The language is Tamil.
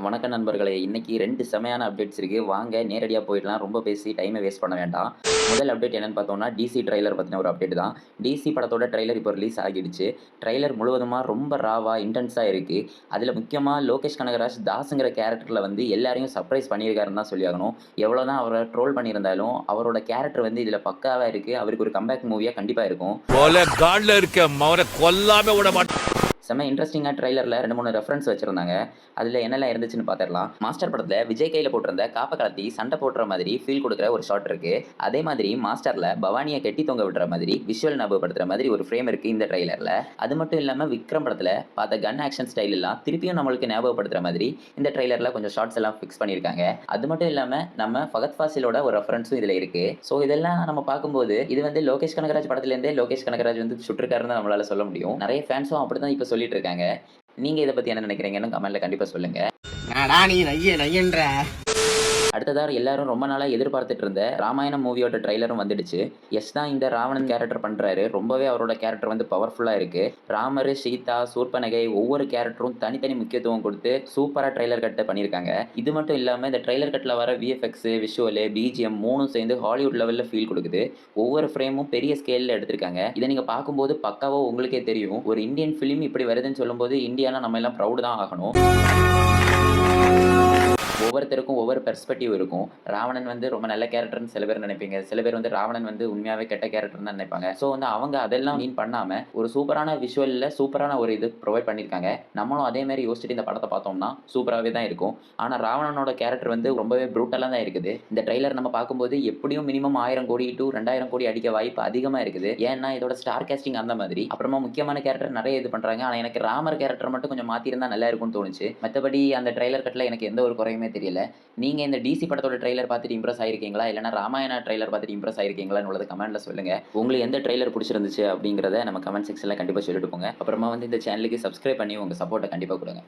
வணக்கம் நண்பர்களே! இன்னைக்கு 2 செமையான அப்டேட்ஸ் இருக்கு. வாங்க நேரடியா போயிடலாம். ரொம்ப பேசி டைம வேஸ்ட் பண்ண வேண்டாம். முதல் அப்டேட் என்னன்னு பார்த்தோம்னா, டிசி ட்ரெய்லர் பத்தின ஒரு அப்டேட் தான். டிசி படத்தோட ட்ரெய்லர் இப்போ ரிலீஸ் ஆகிடுச்சு. ட்ரெய்லர் முழுவதுமா ரொம்ப ராவா, இன்டென்ஸா இருக்கு. அதில முக்கியமா லோகேஷ் கனகராஜ் தாஸ்ங்கிற கேரக்டர்ல வந்து எல்லாரையும் சர்ப்ரைஸ் பண்ணியிருக்காருன்னு தான் சொல்லியாகணும். எவ்வளோதான் அவர ட்ரோல் பண்ணியிருந்தாலும், அவரோட கேரக்டர் வந்து இதில பக்காவா இருக்கு. அவருக்கு ஒரு கம்பேக் மூவியா கண்டிப்பா இருக்கும். கொலை காட்ல இருக்க மவனை கொல்லாம விட மாட்டேன். செம்ம இன்ட்ரஸ்டிங்கா ட்ரெய்லர்ல 2, 3 ரெஃபரன்ஸ் வச்சிருந்தாங்க. அதில என்னெல்லாம் இருந்துச்சுன்னு பார்த்துரலாம். மாஸ்டர் படத்தில விஜய் கையில போட்டிருந்த காப்ப கழட்டி சண்டை போடுற மாதிரி ஃபீல் குடுக்குற ஒரு ஷாட் இருக்கு. அதே மாதிரி மாஸ்டர்ல பவானிய கட்டி தொங்க விடுற மாதிரி விஷுவல் ஞாபகப்படுத்துற மாதிரி ஒரு ஃப்ரேம் இருக்கு இந்த ட்ரெய்லர்ல. அது மட்டும் இல்லாம விக்ரம் படத்தில பார்த்த கன் ஆக்ஷன் ஸ்டைல் எல்லாம் திருப்பியும் நம்மளுக்கு ஞாபகப்படுத்துற மாதிரி இந்த ட்ரெய்லர்ல கொஞ்சம் ஷாட்ஸ் எல்லாம் ஃபிக்ஸ் பண்ணியிருக்காங்க. அது மட்டும் இல்லாம நம்ம ஃபகத் ஃபாசிலோட ஒரு ரெஃபரன்ஸும் இதில இருக்கு. ஸோ இதெல்லாம் நம்ம பார்க்கும்போது இது வந்து லோகேஷ் கனகராஜ் படத்திலேருந்தே லோகேஷ் கனகராஜ் வந்து சுட்டிருக்காருன்னு தான் நம்மளால சொல்ல முடியும். நெறைய ஃபேன்ஸும் அப்படிதான் இப்ப சொல்லிட்டு இருக்காங்க. நீங்க இத பத்தி என்ன நினைக்கிறீங்கன்னு கமெண்ட்ல கண்டிப்பா சொல்லுங்க. என்னடா நீ நையன்ற அடுத்ததா எல்லாரும் ரொம்ப நாளா எதிர்பார்த்துட்டு இருந்த ராமாயணம் மூவியோட ட்ரெய்லரும் வந்துடுச்சு. எஸ் தான் இந்த ராவணன் கேரக்டர் பண்றாரு. ரொம்பவே அவரோட கேரக்டர் வந்து பவர்ஃபுல்லா இருக்கு. ராமர், சீதா, சூர்பனகை ஒவ்வொரு கேரக்டரும் தனித்தனி முக்கியத்துவம் கொடுத்து சூப்பரா ட்ரெய்லர் கட்ட பண்ணியிருக்காங்க. இது மட்டும் இல்லாம இந்த ட்ரெய்லர் கட்ல வர விஎஃப்எக்ஸ், விஷுவல், பிஜிஎம் 3ம் சேர்ந்து ஹாலிவுட் லெவல்ல ஃபீல் கொடுக்குது. ஒவ்வொரு ஃப்ரேமும் பெரிய ஸ்கேல்ல எடுத்திருக்காங்க. இதை நீங்க பார்க்கும்போது பக்காவா உங்களுக்கே தெரியும். ஒரு இந்தியன் ஃபிலிம் இப்படி வருதுன்னு சொல்லும்போது இந்தியானா நம்ம எல்லாம் ப்ரௌட் தான் ஆகணும். ஒவ்வொருத்தருக்கும் ஒவ்வொரு பெர்ஸ்பெக்டிவ் இருக்கும். ராவணன் வந்து ரொம்ப நல்ல கேரக்டர்னு சில பேர் நினைப்பீங்க. சில பேர் வந்து ராவணன் வந்து உண்மையாவே கெட்ட கேரக்டர்னு தான் நினைப்பாங்க. ஸோ வந்து அவங்க அதெல்லாம் மீன் பண்ணாம ஒரு சூப்பரான விஷுவல்ல சூப்பரான ஒரு இது ப்ரொவைட் பண்ணியிருக்காங்க. நம்மளும் அதே மாதிரி யோசிச்சுட்டு இந்த படத்தை பார்த்தோம்னா சூப்பராகவே தான் இருக்கும். ஆனால் ராவணனோட கேரக்டர் வந்து ரொம்பவே ப்ரூட்டலாக தான் இருக்குது. இந்த ட்ரெய்லர் நம்ம பார்க்கும்போது எப்படியும் மினிமம் 1000 கோடி to 2000 கோடி அடிக்க வாய்ப்பு அதிகமாக இருக்குது. ஏன்னா இதோட ஸ்டார் கேஸ்டிங் அந்த மாதிரி. அப்புறமா முக்கியமான கேரக்டர் நிறைய இது பண்றாங்க. ஆனால் எனக்கு ராமர் கேரக்டர் மட்டும் கொஞ்சம் மாத்திருந்தா நல்லா இருக்கும்னு தோணுச்சு. மற்றபடி அந்த ட்ரெய்லர் கட்ல எனக்கு எந்த ஒரு குறையுமே தெரியல. நீங்க இந்த டிசி படத்தோட ட்ரெய்லர் பார்த்துட்டு இம்ப்ரெஸ் ஆயிருக்கீங்களா? இல்லனா ராமாயண ட்ரெய்லர் பார்த்துட்டு இம்ப்ரெஸ் ஆயிருக்கீங்களான்னு உள்ளத கமெண்ட்ல சொல்லுங்க. உங்களுக்கு எந்த ட்ரெய்லர் பிடிச்சிருந்துச்சு அப்படிங்கிறத நம்ம கமெண்ட் செக்ஷன்ல கண்டிப்பா சொல்லிட்டு போங்க. அப்புறமா வந்து இந்த சேனலுக்கு சப்ஸ்கிரைப் பண்ணி உங்க சப்போர்ட்ட கண்டிப்பா கொடுங்க.